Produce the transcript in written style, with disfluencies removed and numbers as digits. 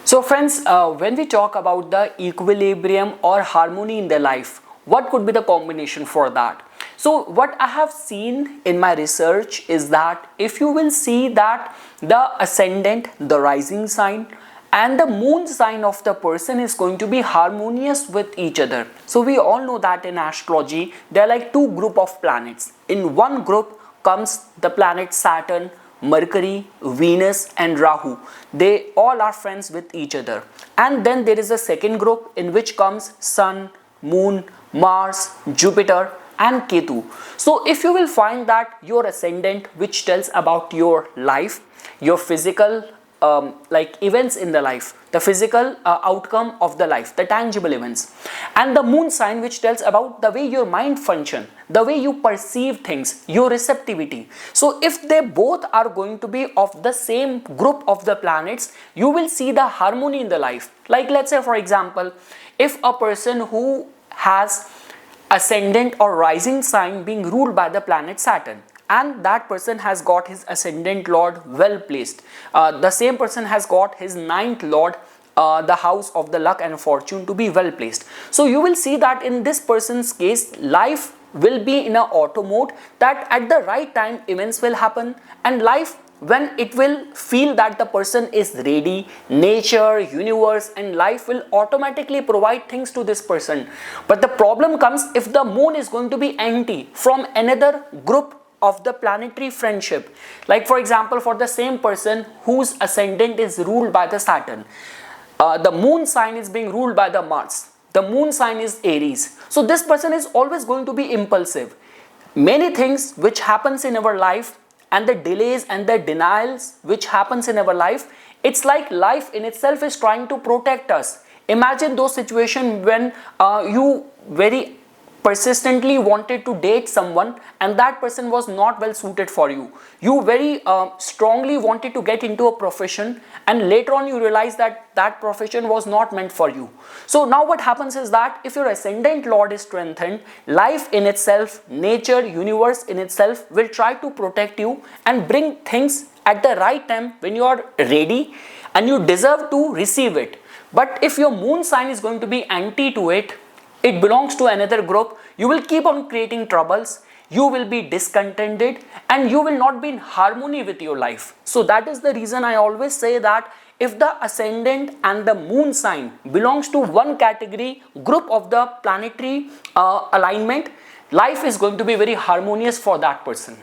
So friends, when we talk about the equilibrium or harmony in the life, what could be the combination for that? So what I have seen in my research is that if you will see that the ascendant, the rising sign and the moon sign of the person is going to be harmonious with each other. So we all know that in astrology, there are like two group of planets. In one group comes the planet Saturn, Mercury, Venus and Rahu. They all are friends with each other. And then there is a second group in which comes Sun, Moon, Mars, Jupiter and Ketu. So if you will find that your ascendant, which tells about your life, your physical like events in the life, the physical outcome of the life, the tangible events, and the moon sign, which tells about the way your mind function, the way you perceive things, your receptivity. So if they both are going to be of the same group of the planets, you will see the harmony in the life. Like let's say for example, if a person who has ascendant or rising sign being ruled by the planet Saturn, and that person has got his ascendant lord well placed, the same person has got his ninth lord, the house of the luck and fortune, to be well placed. So you will see that in this person's case, life will be in a auto mode, that at the right time events will happen, and life, when it will feel that the person is ready, nature, universe and life will automatically provide things to this person. But the problem comes if the moon is going to be anti from another group of the planetary friendship. Like for example, for the same person whose ascendant is ruled by the Saturn, the moon sign is being ruled by the Mars, the moon sign is Aries. So this person is always going to be impulsive. Many things which happens in our life and the delays and the denials which happens in our life, it's like life in itself is trying to protect us. Imagine those situations when you very persistently wanted to date someone and that person was not well suited for you. You very strongly wanted to get into a profession and later on you realize that that profession was not meant for you. So now what happens is that if your ascendant lord is strengthened, life in itself, nature, universe in itself will try to protect you and bring things at the right time when you are ready and you deserve to receive it. But if your moon sign is going to be anti to it, it belongs to another group, you will keep on creating troubles, you will be discontented and you will not be in harmony with your life. So that is the reason I always say that if the ascendant and the moon sign belongs to one category group of the planetary alignment, life is going to be very harmonious for that person.